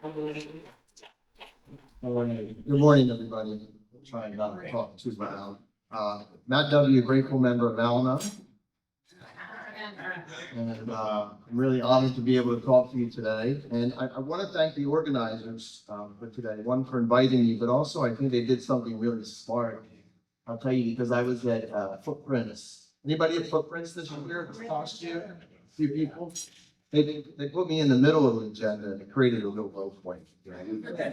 Good morning, everybody. I'm trying not to talk too loud. Matt W., grateful member of Al-Anon. And I'm really honored to be able to talk to you today. And I want to thank the organizers for today. One, for inviting me, but also I think they did something really smart. I'll tell you, because I was at Footprints. Anybody at Footprints this year, this past year? A few people? They put me in the middle of the agenda and it created a real low point.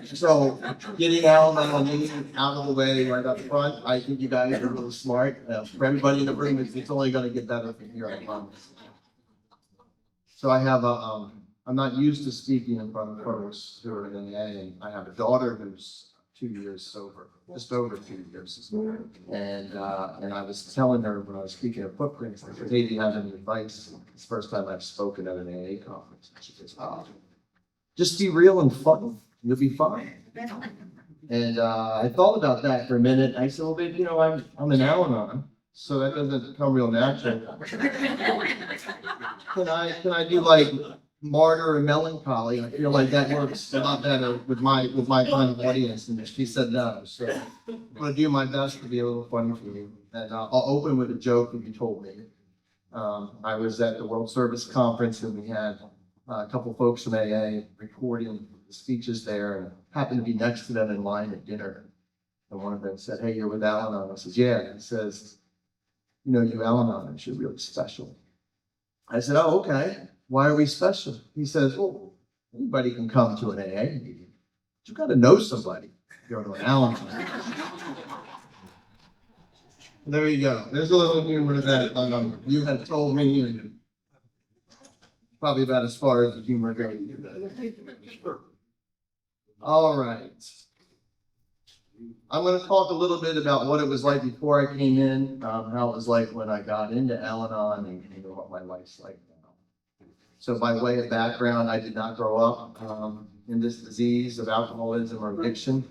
So getting Al-Anon out of the way right up front, I think you guys are really smart. For everybody in the room, it's only going to get better from here, I promise. So I have I'm not used to speaking in front of folks who are in AA, and I have a daughter who's 2 years sober, just over 2 years. And I was telling her when I was speaking at Footprints, I said, hey, do you have any advice? It's the first time I've spoken at an AA conference. And she goes, just be real and fun. You'll be fine. And I thought about that for a minute. I said, well, babe, you know, I'm an Al-Anon, so that doesn't come real natural. Can I do like martyr and melancholy? I feel like that works a lot better with my kind of audience. And she said no. So I'm going to do my best to be a little funny for you. And I'll open with a joke that you told me. I was at the World Service Conference and we had a couple folks from AA recording the speeches there, and happened to be next to them in line at dinner. And one of them said, hey, you're with Al-Anon. I said, yeah. He says, you know, you Al-Anon, you're really special. I said, oh, okay. Why are we special? He says, well, anybody can come to an AA meeting. But you got to know somebody to go to an Al-Anon. There you go. There's a little humor to that. You had told me, and probably about as far as the humor goes. All right. I'm going to talk a little bit about what it was like before I came in, how it was like when I got into Al-Anon, and what my life's like now. So by way of background, I did not grow up in this disease of alcoholism or addiction.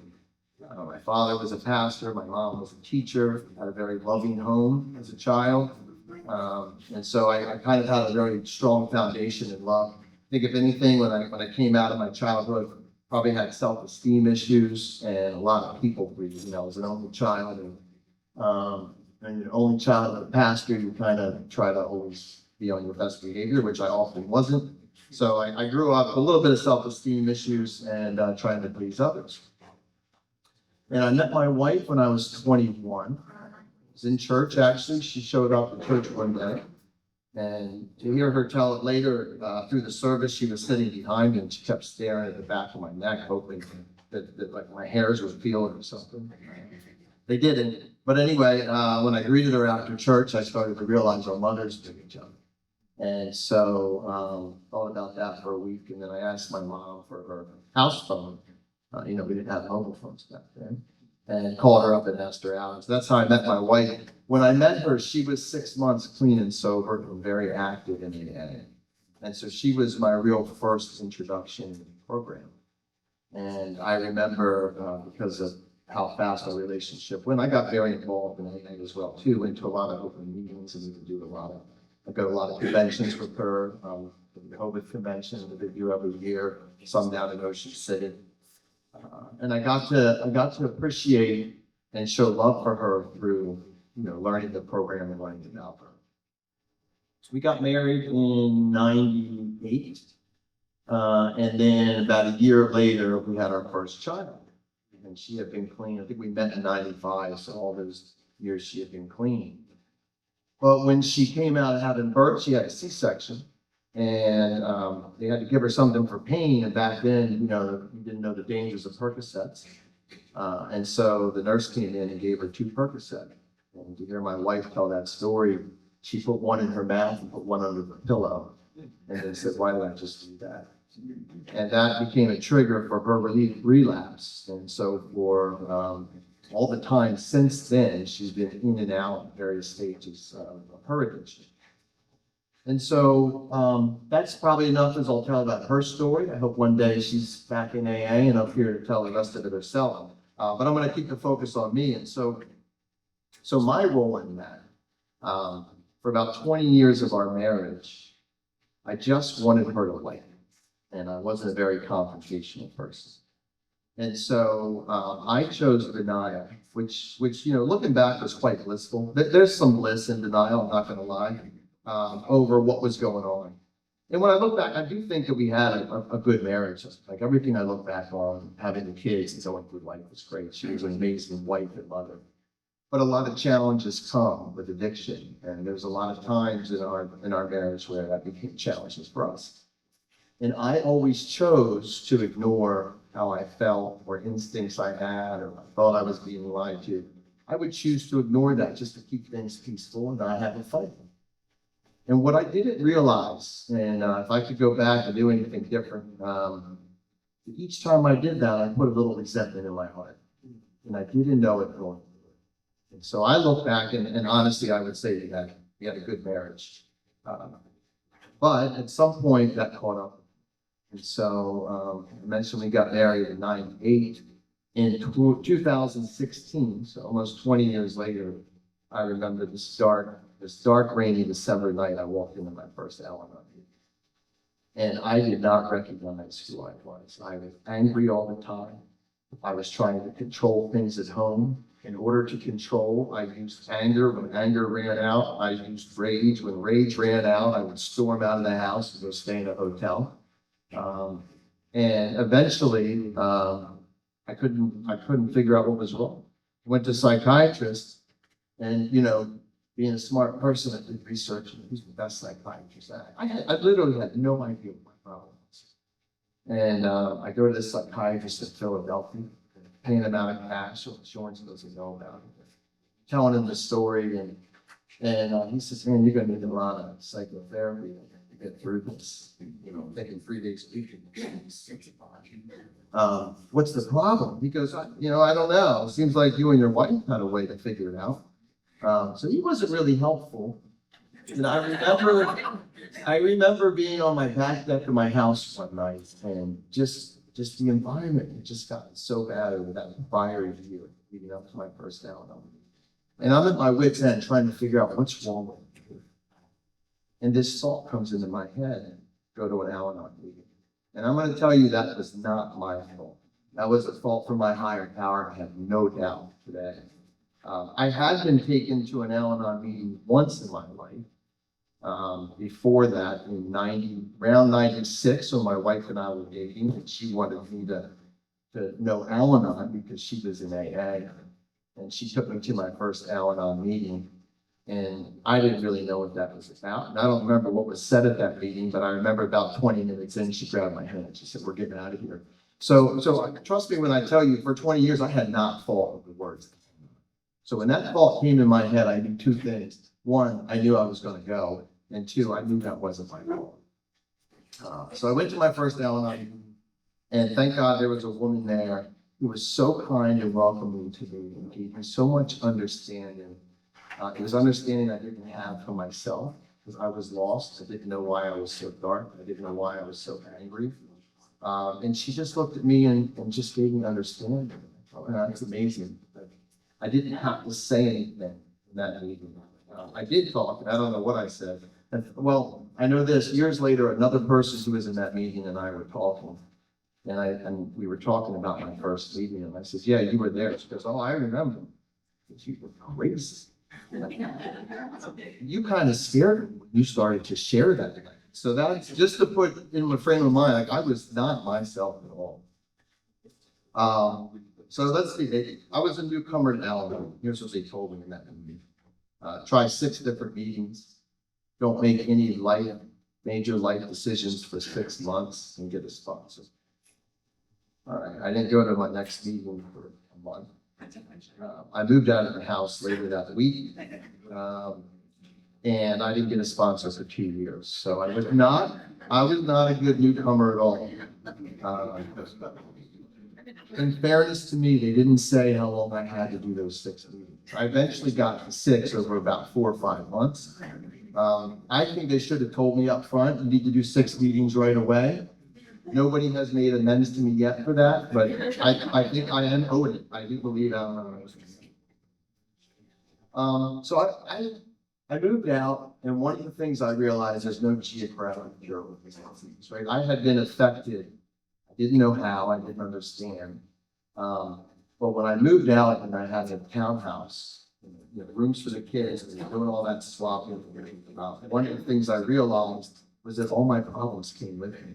My father was a pastor, my mom was a teacher, had a very loving home as a child. And so I kind of had a very strong foundation in love. I think if anything, when I came out of my childhood, probably had self-esteem issues and a lot of people pleasing. You know, I was an only child, and you're the only child of a pastor, you kind of try to always be on your best behavior, which I often wasn't. So I grew up with a little bit of self-esteem issues and trying to please others. And I met my wife when I was 21. I was in church, actually. She showed up at church one day. And to hear her tell it later through the service, she was sitting behind me and she kept staring at the back of my neck, hoping that like my hairs would feel it or something. They didn't. But anyway, when I greeted her after church, I started to realize our mothers knew each other. And so thought about that for a week. And then I asked my mom for her house phone. You know, we didn't have mobile phones back then. And called her up and asked her out. So that's how I met my wife. When I met her, she was 6 months clean and sober and very active in AA. And so she was my real first introduction to the program. And I remember, because of how fast our relationship went, I got very involved in AA as well, too. Went to a lot of open meetings, and we could do I go to a lot of conventions with her, the Rehoboth Convention that they do every year, some down in Ocean City. And I got to appreciate and show love for her through, you know, learning the program and learning about her. So we got married in '98, and then about a year later, we had our first child. And she had been clean. I think we met in '95, so all those years she had been clean. But when she came out of having birth, she had a C-section. And they had to give her something for pain. And back then, you know, you didn't know the dangers of Percocets. And so the nurse came in and gave her 2 Percocets. And to hear my wife tell that story, she put one in her mouth and put one under the pillow. And then said, why did I just do that? And that became a trigger for her relapse. And so for all the time since then, she's been in and out at various stages of her addiction. And so that's probably enough as I'll tell about her story. I hope one day she's back in AA and up here to tell the rest of it herself. But I'm going to keep the focus on me. And so my role in that, for about 20 years of our marriage, I just wanted her to win. and I wasn't a very confrontational person. And so I chose denial, which looking back was quite blissful. There's some bliss in denial, I'm not going to lie, over what was going on. And when I look back, I do think that we had a good marriage. Like everything I look back on, having the kids and going through life was great. She was an amazing wife and mother. But a lot of challenges come with addiction, and there's a lot of times in our marriage where that became challenges for us. And I always chose to ignore how I felt or instincts I had or I thought I was being lied to. I would choose to ignore that just to keep things peaceful and not have a fight. And what I didn't realize, and if I could go back and do anything different, each time I did that, I put a little resentment in my heart. And I didn't know it going through it. And so I look back, and honestly, I would say that we had a good marriage. But at some point, that caught up. And so I mentioned we got married in '98. In 2016, so almost 20 years later, I remember this dark, rainy December night, I walked into my first Al-Anon meeting. And I did not recognize who I was. I was angry all the time. I was trying to control things at home. In order to control, I used anger. When anger ran out, I used rage. When rage ran out, I would storm out of the house and go stay in a hotel. And eventually, I couldn't figure out what was wrong. I went to a psychiatrist, and being a smart person, I did research and who's the best psychiatrist. I literally had no idea what my problem was. And I go to this psychiatrist in Philadelphia, paying him out of cash, so insurance doesn't know about it. Telling him the story, and he says, "Man, you're gonna need a lot of psychotherapy to get through this. Taking 3 days a week. What's the problem?" He goes, I don't know. It seems like you and your wife had a way to figure it out." So he wasn't really helpful. And I remember being on my back deck of my house one night, and just the environment had just gotten so bad over that fiery year leading up to my first Al-Anon. And I'm at my wit's end trying to figure out what's wrong with me. And this thought comes into my head: go to an Al-Anon meeting. And I'm going to tell you that was not my fault. That was a fault from my higher power. I have no doubt today. I had been taken to an Al-Anon meeting once in my life. Before that, around 96, so my wife and I were dating, and she wanted me to know Al-Anon because she was in AA. And she took me to my first Al-Anon meeting. And I didn't really know what that was about. And I don't remember what was said at that meeting, but I remember about 20 minutes in, she grabbed my hand. She said, "We're getting out of here." So trust me when I tell you, for 20 years, I had not thought of the words. So when that thought came in my head, I knew two things. One, I knew I was going to go. And two, I knew that wasn't my fault. So I went to my first Al-Anon meeting, and thank God there was a woman there who was so kind and welcoming to me and gave me so much understanding. It was understanding I didn't have for myself, because I was lost. I didn't know why I was so dark. I didn't know why I was so angry. And she just looked at me and just gave me understanding. And that's amazing. I didn't have to say anything in that meeting. I did talk, and I don't know what I said. Well, I know this. Years later, another person who was in that meeting and I were talking. And we were talking about my first meeting. And I said, "Yeah, you were there." She goes, "Oh, I remember." "You were crazy. You kind of scared me when you started to share that." So that's just to put in my frame of mind, like I was not myself at all. So let's see, I was a newcomer to Al-Anon. Here's what they told me in that meeting. Try 6 different meetings. Don't make any major life decisions for 6 months and get a sponsor. All right, I didn't go to my next meeting for a month. I moved out of the house later that week, and I didn't get a sponsor for 2 years. So I was not a good newcomer at all. In fairness to me, they didn't say how long I had to do those 6 meetings. I eventually got to 6 over about 4 or 5 months. I think they should have told me up front, you need to do 6 meetings right away. Nobody has made amends to me yet for that, but I think I am owed it. I do believe Al-Anon. So I I moved out, and one of the things I realized, there's no geographic cure with this disease, right? I had been affected. I didn't know how, I didn't understand. But when I moved out and I had a townhouse, rooms for the kids, and doing all that swapping, one of the things I realized was that all my problems came with me.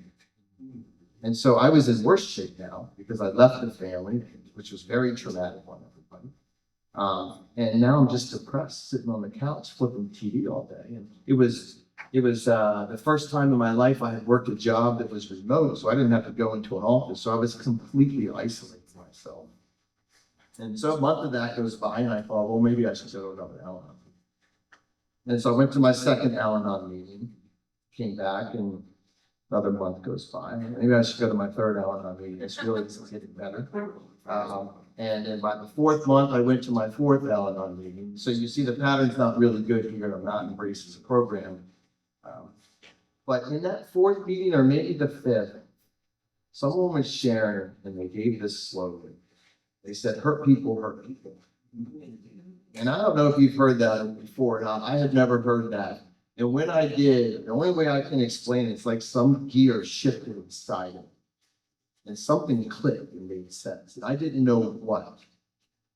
And so I was in worse shape now because I left the family, which was very traumatic on everybody. And now I'm just depressed, sitting on the couch, flipping TV all day. And it was the first time in my life I had worked a job that was remote, so I didn't have to go into an office. So I was completely isolating myself. And so a month of that goes by, and I thought, well, maybe I should go to another Al-Anon. And so I went to my second Al-Anon meeting, came back, and another month goes by. Maybe I should go to my third Al-Anon meeting. It's really getting better. And then by the fourth month, I went to my fourth Al-Anon meeting. So you see the pattern's not really good here. I'm not embracing the program. But in that fourth meeting, or maybe the fifth, someone was sharing, and they gave this slogan. They said, hurt people, hurt people. And I don't know if you've heard that before or not. I had never heard that. And when I did, the only way I can explain it, it's like some gear shifted inside it. And something clicked and made sense. And I didn't know what,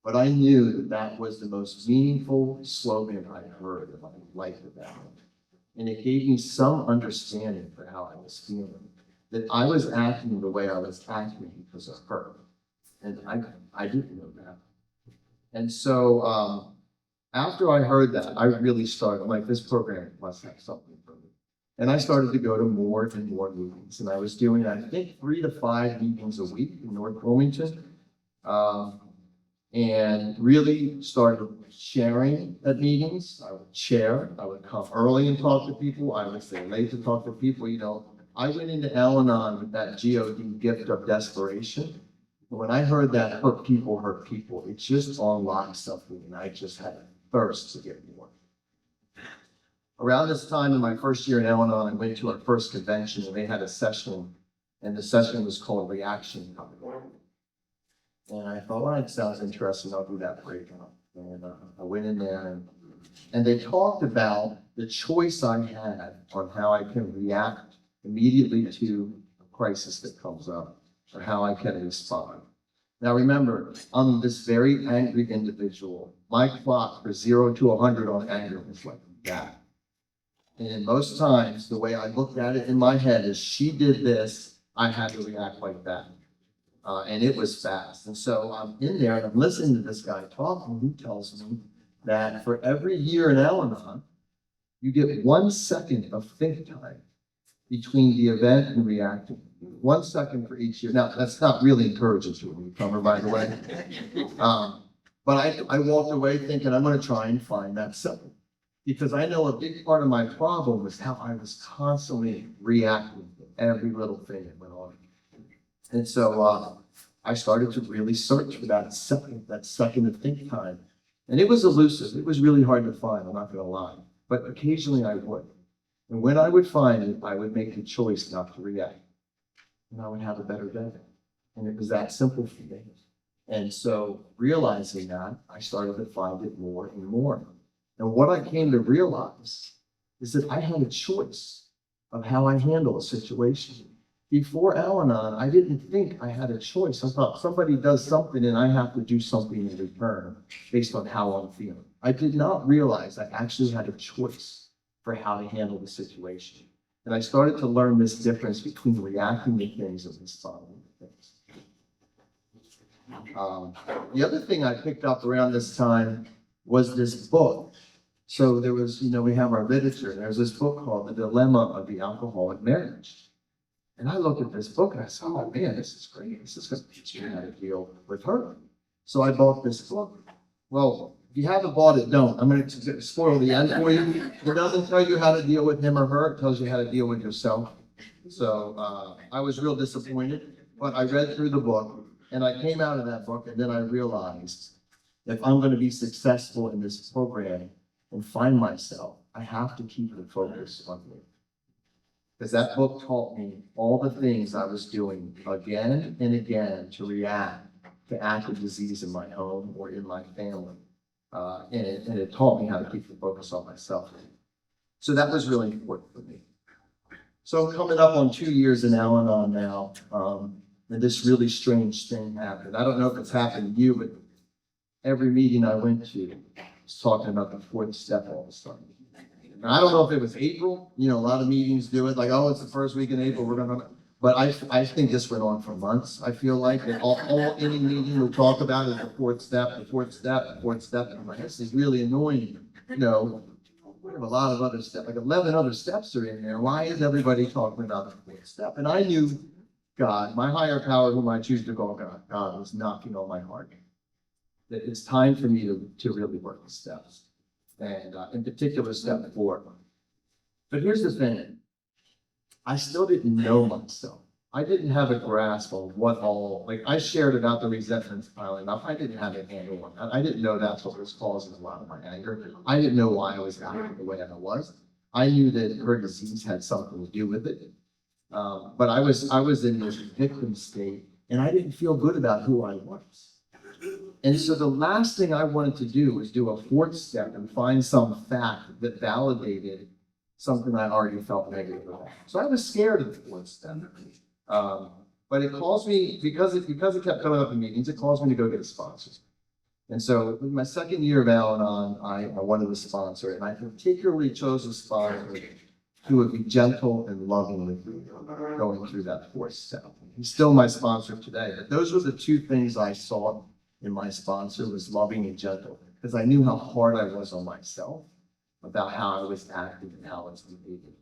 but I knew that that was the most meaningful slogan I heard in my life at that moment. And it gave me some understanding for how I was feeling, that I was acting the way I was acting because of her. And I didn't know that. And so after I heard that, I really started, I'm like, this program must have something for me. And I started to go to more and more meetings. And I was doing, I think, 3 to 5 meetings a week in North Wilmington. And really started sharing at meetings. I would share, I would come early and talk to people. I would stay late to talk to people. I went into Al-Anon with that God gift of desperation. When I heard that hurt people, it just unlocked something, and I just had a thirst to get more. Around this time in my first year in Al-Anon, I went to our first convention, and they had a session, and the session was called Reaction Time. And I thought, well, that sounds interesting, I'll do that breakout. And I went in there, and they talked about the choice I had on how I can react immediately to a crisis that comes up, or how I can respond. Now remember, I'm this very angry individual. My clock for 0 to 100 on anger was like that. And most times, the way I looked at it in my head is, she did this, I had to react like that. And it was fast. And so I'm in there, and I'm listening to this guy talking, who tells me that for every year in Al-Anon, you get 1 second of think time between the event and reacting. 1 second for each year. Now, that's not really encouraging to a newcomer, by the way. But I walked away thinking, I'm going to try and find that second. Because I know a big part of my problem was how I was constantly reacting to every little thing that went on. And so I started to really search for that second of think time. And it was elusive. It was really hard to find, I'm not going to lie. But occasionally I would. And when I would find it, I would make the choice not to react. And I would have a better day. And it was that simple for me. And so realizing that, I started to find it more and more. And what I came to realize is that I had a choice of how I handle a situation. Before Al-Anon, I didn't think I had a choice. I thought somebody does something and I have to do something in return based on how I'm feeling. I did not realize I actually had a choice for how to handle the situation. And I started to learn this difference between reacting to things and responding to things. The other thing I picked up around this time was this book. So there was, we have our literature, and there's this book called The Dilemma of the Alcoholic Marriage. And I looked at this book and I said, oh man, this is great. This is going to teach me how to deal with her. So I bought this book. Well, if you haven't bought it, don't. I'm going to spoil the end for you. It doesn't tell you how to deal with him or her. It tells you how to deal with yourself. So I was real disappointed, but I read through the book and I came out of that book, and then I realized if I'm going to be successful in this program and find myself, I have to keep the focus on me. Because that book taught me all the things I was doing again and again to react to active disease in my home or in my family. And it taught me how to keep the focus on myself. So that was really important for me. So coming up on 2 years in Al-Anon now, and this really strange thing happened. I don't know if it's happened to you, but every meeting I went to was talking about the fourth step all of a sudden. And I don't know if it was April, a lot of meetings do it, like, oh, it's the first week in April, we're gonna, but I think this went on for months. I feel like that any meeting we talk about is the fourth step, the fourth step, the fourth step. And I'm like, this is really annoying. We have a lot of other steps, like 11 other steps are in there. Why is everybody talking about the fourth step? And I knew God, my higher power, whom I choose to call God was knocking on my heart. That it's time for me to really work the steps. And in particular, step 4. But here's the thing. I still didn't know myself. I didn't have a grasp on what all, like I shared about the resentments piling up. I didn't have a handle on that. I didn't know that's what was causing a lot of my anger. I didn't know why I was acting the way I was. I knew that her disease had something to do with it. But I was in this victim state and I didn't feel good about who I was. And so the last thing I wanted to do was do a fourth step and find some fact that validated something I already felt negative about. So I was scared of the fourth step. But it caused me, because it kept coming up in meetings, it caused me to go get a sponsor. And so in my second year of Al-Anon, I wanted a sponsor, and I particularly chose a sponsor who would be gentle and loving with me going through that fourth step. He's still my sponsor today, but those were the 2 things I saw in my sponsor, was loving and gentle, because I knew how hard I was on myself about how I was acting and how I was behaving.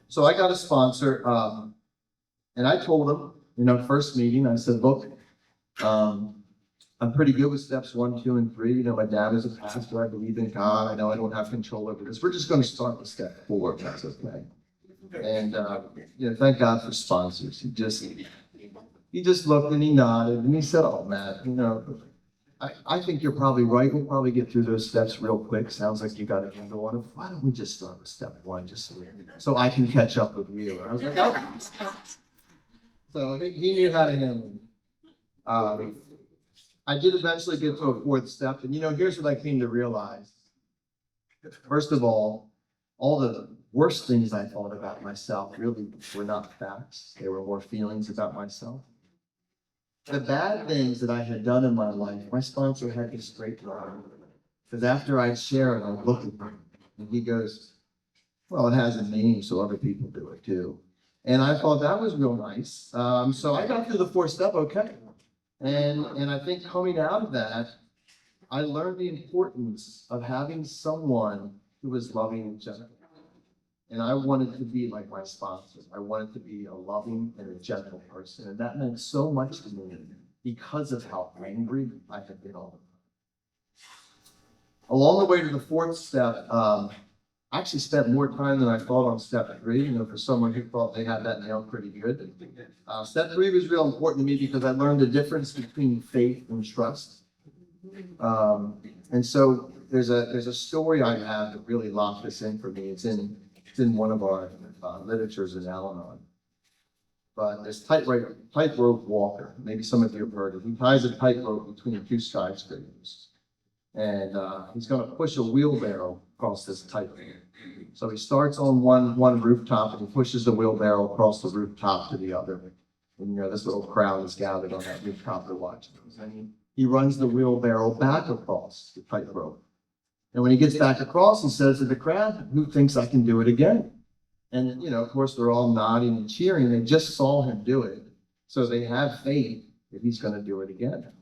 So I got a sponsor, and I told him, first meeting, I said, look, I'm pretty good with steps 1, 2, and 3. My dad is a pastor. I believe in God. I know I don't have control over this. We're just going to start with step 4, if that's okay. And, thank God for sponsors. He just looked and he nodded and he said, oh, Matt, I think you're probably right. We'll probably get through those steps real quick. Sounds like you got a handle on it. Why don't we just start with step 1, just so I can catch up with you? And I was like, oh. So he knew how to handle it. I did eventually get to a 4th step. And, here's what I came to realize. First of all the worst things I thought about myself really were not facts. They were more feelings about myself. The bad things that I had done in my life, my sponsor had this great line. Because after I'd share it, I'd look at him and he goes, well, it has a name, so other people do it too. And I thought that was real nice. So I got through the 4th step okay. And I think coming out of that, I learned the importance of having someone who was loving and gentle. And I wanted to be like my sponsor. I wanted to be a loving and a gentle person. And that meant so much to me because of how angry I had been all the time. Along the way to the 4th step, I actually spent more time than I thought on step 3, for someone who thought they had that nailed pretty good. Step 3 was real important to me because I learned the difference between faith and trust. And so there's a story I have that really locked this in for me. It's in one of our literatures in Al-Anon. But this tightrope walker, maybe some of you have heard of. He ties a tightrope between 2 skyscrapers. And he's going to push a wheelbarrow across this tightrope. So he starts on one rooftop and he pushes the wheelbarrow across the rooftop to the other. And this little crowd is gathered on that rooftop to watch him. And he runs the wheelbarrow back across the tightrope. And when he gets back across, he says to the crowd, who thinks I can do it again? And, of course, they're all nodding and cheering. They just saw him do it. So they have faith that he's going to do it again.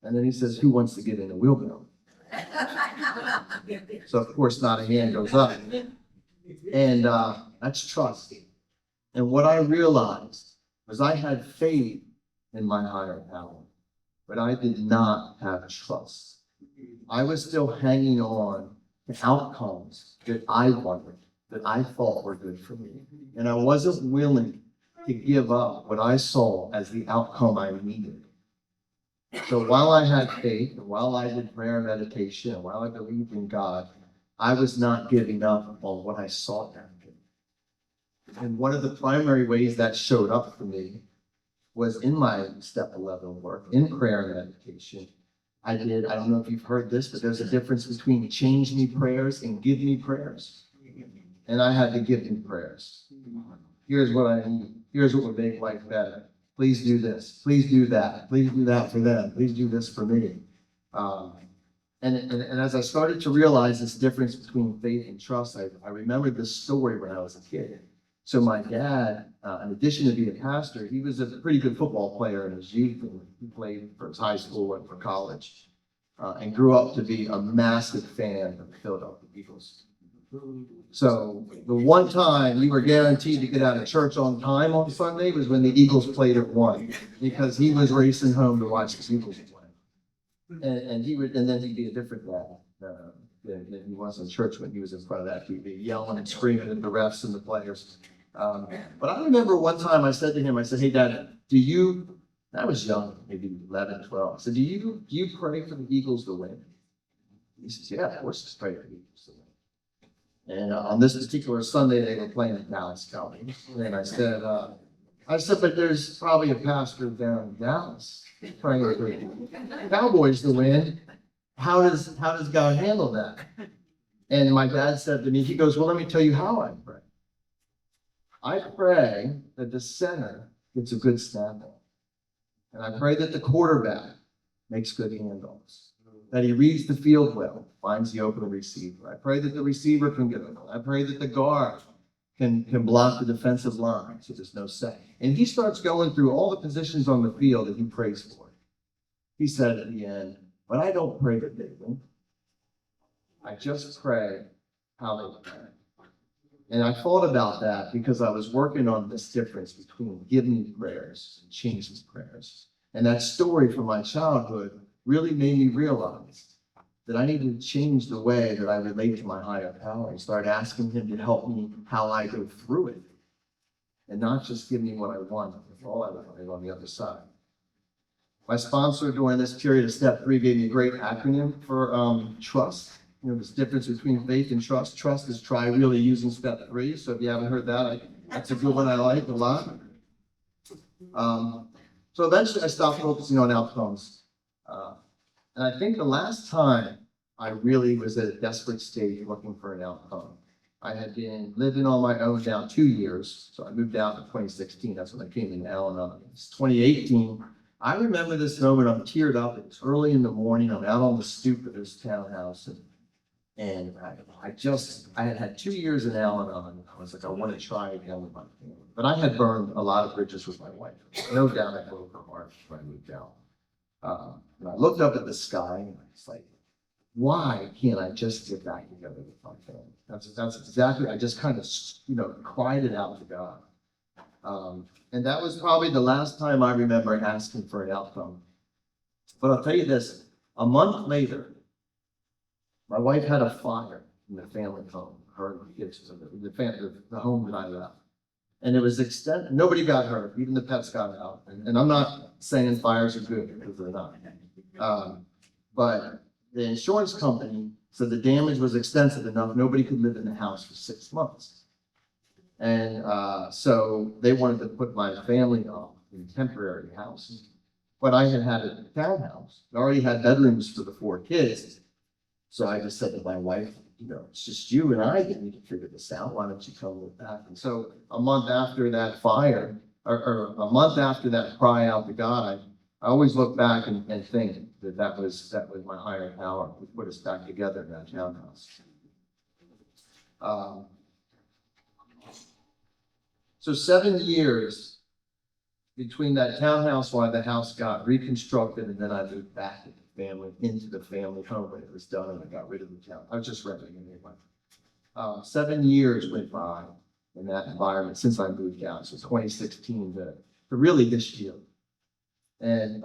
And then he says, who wants to get in the wheelbarrow? So, of course, not a hand goes up. And that's trust. And what I realized was I had faith in my higher power, but I did not have trust. I was still hanging on to outcomes that I wanted, that I thought were good for me. And I wasn't willing to give up what I saw as the outcome I needed. So while I had faith, and while I did prayer and meditation, and while I believed in God, I was not giving up on what I sought after. And one of the primary ways that showed up for me was in my step 11 work, in prayer and meditation, I don't know if you've heard this, but there's a difference between change me prayers and give me prayers. And I had to give me prayers. Here's what I need. Here's what would make life better. Please do this. Please do that. Please do that for them. Please do this for me. And as I started to realize this difference between faith and trust, I remembered this story when I was a kid. So my dad, in addition to being a pastor, he was a pretty good football player in his youth. And he played for his high school, went for college, and grew up to be a massive fan of the Philadelphia Eagles. So the one time we were guaranteed to get out of church on time on Sunday was when the Eagles played at 1, because he was racing home to watch the Eagles play. And then he'd be a different dad than he was in church when he was in front of that TV, yelling and screaming at the refs and the players. But I remember one time I said to him, I said, "Hey, Dad, I was young, maybe 11, 12. I said, do you pray for the Eagles to win?" He says, "Yeah, of course I pray for the Eagles to win." And on this particular Sunday, they were playing at Dallas Cowboys. And I said, but there's probably a pastor down in Dallas praying for the Cowboys to win. How does God handle that? And my dad said to me, he goes, "Well, let me tell you how I pray. I pray that the center gets a good snap on. And I pray that the quarterback makes good handoffs. That he reads the field well, finds the open receiver. I pray that the receiver can get open. I pray that the guard can block the defensive line so there's no sack." And he starts going through all the positions on the field that he prays for. He said at the end, "But I don't pray that they win. I just pray how they pray." And I thought about that because I was working on this difference between give me prayers and change me prayers. And that story from my childhood really made me realize that I needed to change the way that I relate to my higher power and start asking him to help me how I go through it, and not just give me what I want, if all I want is on the other side. My sponsor during this period of step 3 gave me a great acronym for trust. This difference between faith and trust. Trust is try really using step 3. So if you haven't heard that, that's a good one I like a lot. So eventually I stopped focusing on outcomes. And I think the last time I really was at a desperate stage looking for an outcome, I had been living on my own now 2 years. So I moved out in 2016. That's when I came into Al-Anon. It's 2018. I remember this moment. I'm teared up. It's early in the morning. I'm out on the stoop of this townhouse. And I had 2 years in Al-Anon. I was like, I want to try again with my family. But I had burned a lot of bridges with my wife. No doubt I broke her heart when I moved out. And I looked up at the sky and I was like, why can't I just get back together with my family? That's exactly, I just kind of, cried it out to God. And that was probably the last time I remember asking for an outcome. But I'll tell you this, a month later, my wife had a fire in the family home, her and the kids, the home that I left. And it was extended, nobody got hurt, even the pets got out. And I'm not saying fires are good, because they're not. But the insurance company said the damage was extensive enough, nobody could live in the house for 6 months. And so they wanted to put my family up in a temporary house. But I had a townhouse. I already had bedrooms for the 4 kids. So I just said to my wife, it's just you and I that need to figure this out. Why don't you come with that? And so a month after that fire, or a month after that cry out to God, I always look back and think that was my higher power who put us back together in that townhouse. So 7 years between that townhouse while the house got reconstructed, and then I moved back into the family home when it was done, and I got rid of the town. I was just renting anyway. 7 years went by in that environment since I moved out. So 2016 to really this year. And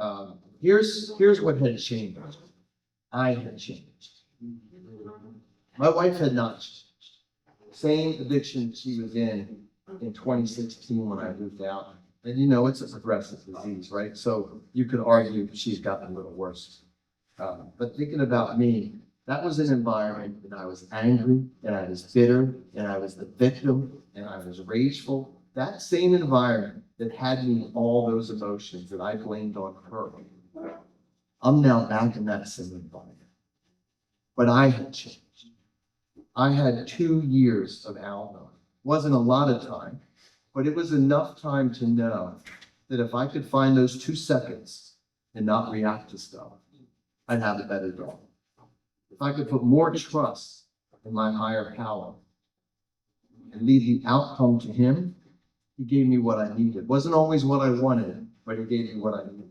here's what had changed. I had changed. My wife had not changed. Same addiction she was in 2016 when I moved out. And it's a progressive disease, right? So you could argue she's gotten a little worse. But thinking about me, that was an environment that I was angry, and I was bitter, and I was the victim, and I was rageful. That same environment that had me all those emotions that I blamed on her I'm now back in that same environment. But I had changed. I had 2 years of Al-Anon. Wasn't a lot of time, but it was enough time to know that if I could find those 2 seconds and not react to stuff, I'd have a better day. If I could put more trust in my higher power and leave the outcome to him, he gave me what I needed. It wasn't always what I wanted, but he gave me what I needed.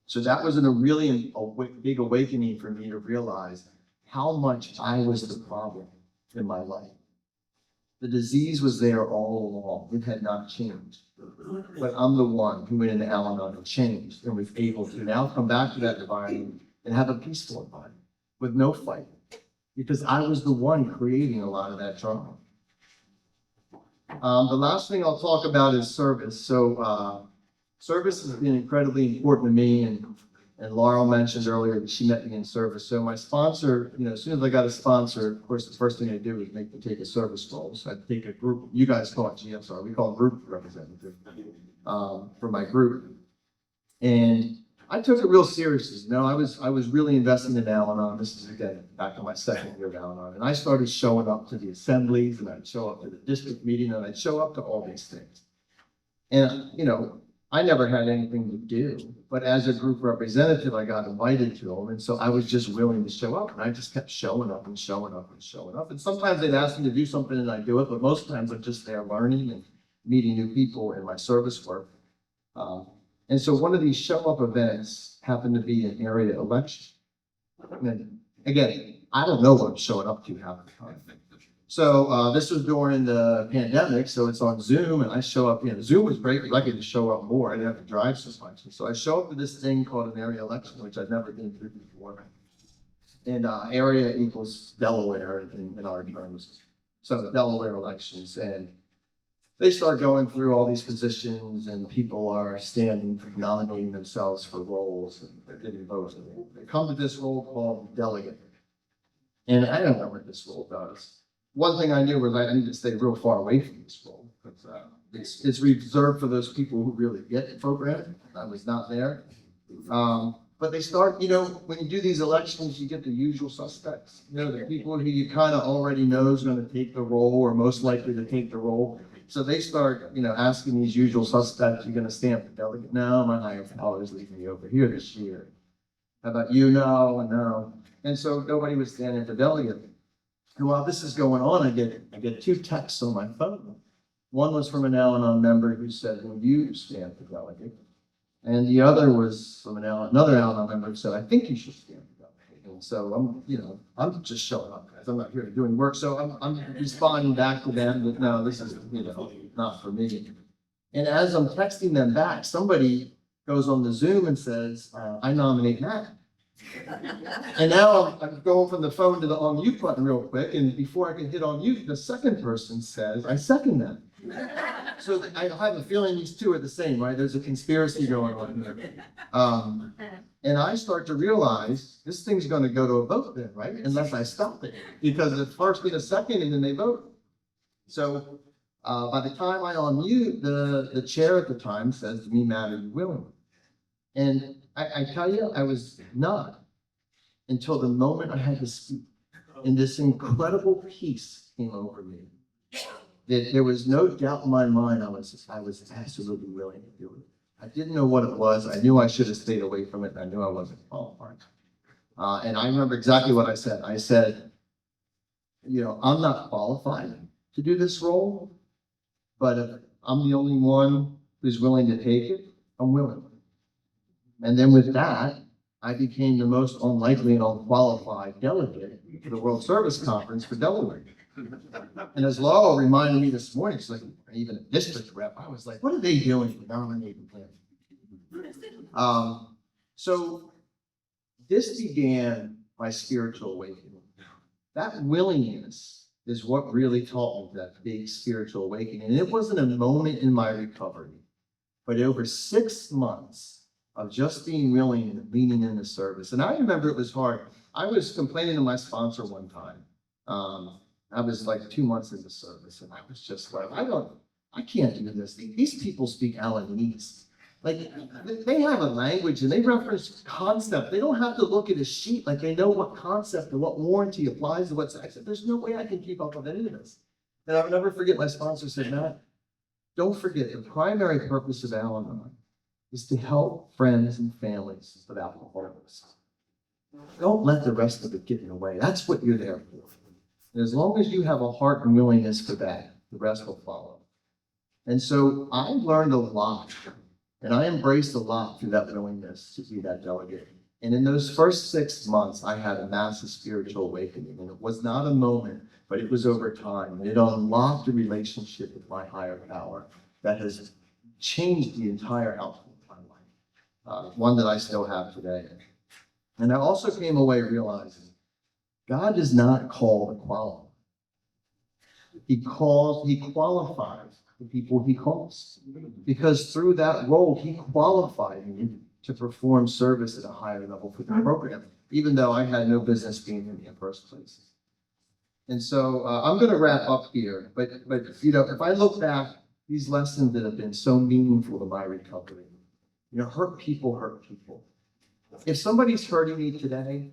So that was a really big awakening for me to realize how much I was the problem in my life. The disease was there all along. It had not changed. But I'm the one who went into Al-Anon and changed and was able to now come back to that environment and have a peaceful environment with no fight. Because I was the one creating a lot of that trauma. The last thing I'll talk about is service. So service has been incredibly important to me, and Laurel mentioned earlier that she met me in service. So my sponsor, as soon as I got a sponsor, of course, the first thing I do is make them take a service role. So I'd take a group, you guys call it GFR, we call it group representative for my group. And I took it real seriously. I was really investing in Al-Anon. This is, again, back in my second year of Al-Anon. And I started showing up to the assemblies, and I'd show up to the district meeting, and I'd show up to all these things. And, I never had anything to do, but as a group representative, I got invited to them. And so I was just willing to show up, and I just kept showing up and showing up and showing up. And sometimes they'd ask me to do something and I'd do it, but most times I'm just there learning and meeting new people in my service work. And so one of these show up events happened to be an area election. And again, I don't know what I'm showing up to half the time. So this was during the pandemic, so it's on Zoom, and I show up. Zoom was great because I could just show up more. I didn't have to drive so much. And so I show up to this thing called an area election, which I've never been through before. And area equals Delaware in our terms. So the Delaware elections, and they start going through all these positions, and people are standing, nominating themselves for roles, and they're getting votes. They come to this role called delegate, and I don't know what this role does. One thing I knew was I need to stay real far away from this role, because it's reserved for those people who really get the program. I was not there. But they start, when you do these elections, you get the usual suspects. The people who you kind of already know is going to take the role or most likely to take the role. So they start, asking these usual suspects, you're going to stand for delegate? No, my higher power is leaving me over here this year. How about you? No, no. And so nobody was standing for delegate. And while this is going on, I get 2 texts on my phone. One was from an Al-Anon member who said, "Will you stand for delegate?" And the other was from another Al-Anon member who said, "I think you should stand for delegate." And so I'm just showing up, guys. I'm not here to do any work. So I'm responding back to them that no, this is not for me. And as I'm texting them back, somebody goes on the Zoom and says, "I nominate Matt." And now I'm going from the phone to the on mute button real quick, and before I can hit on mute, the second person says, "I second that." So I have a feeling these two are the same, right? There's a conspiracy going on here. And I start to realize this thing's going to go to a vote then, right? Unless I stop it, because it's first and a second, and then they vote. So by the time I unmute, the chair at the time says to me, "Matt, are you willing?" And I tell you, I was not until the moment I had to speak. And this incredible peace came over me. That there was no doubt in my mind I was absolutely willing to do it. I didn't know what it was. I knew I should have stayed away from it. I knew I wasn't qualified. And I remember exactly what I said. I said, I'm not qualified to do this role, but if I'm the only one who's willing to take it, I'm willing. And then with that, I became the most unlikely and unqualified delegate to the World Service Conference for Delaware. And as Laurel reminded me this morning, she's like, even a district rep, I was like, what are they doing for nominating him? So this began my spiritual awakening. That willingness is what really taught me that big spiritual awakening. And it wasn't a moment in my recovery, but over 6 months of just being willing and leaning into service. And I remember it was hard. I was complaining to my sponsor one time. I was like 2 months into service, and I was just like, I can't do this. These people speak Alanese. Like, they have a language and they reference concept. They don't have to look at a sheet like they know what concept and what warranty applies to what's. I said, there's no way I can keep up with any of this. And I'll never forget my sponsor said, Matt, don't forget the primary purpose of Al-Anon is to help friends and families of alcoholics. Don't let the rest of it get in the way. That's what you're there for. And as long as you have a heart and willingness for that, the rest will follow. And so I learned a lot. And I embraced a lot through that willingness to be that delegate. And in those first 6 months, I had a massive spiritual awakening. And it was not a moment, but it was over time. And it unlocked a relationship with my higher power that has changed the entire outcome of my life, one that I still have today. And I also came away realizing God does not call the qualified. He qualifies the people he calls. Because through that role, he qualified me to perform service at a higher level for the program, even though I had no business being in the first place. And so I'm going to wrap up here, but you know, if I look back, these lessons that have been so meaningful to my recovery, you know, hurt people hurt people. If somebody's hurting me today,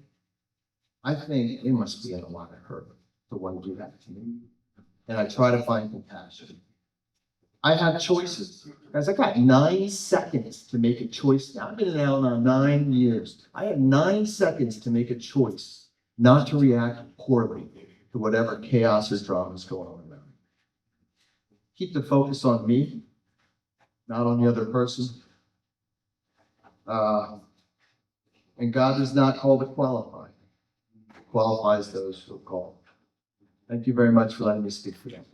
I think they must be in a lot of hurt to want to do that to me. And I try to find compassion. I have choices. Guys, I got 9 seconds to make a choice now. I've been in Al-Anon 9 years. I have 9 seconds to make a choice not to react poorly to whatever chaos or drama is going on around me. Keep the focus on me, not on the other person. And God does not call the qualified. He qualifies those who are called. Thank you very much for letting me speak for them.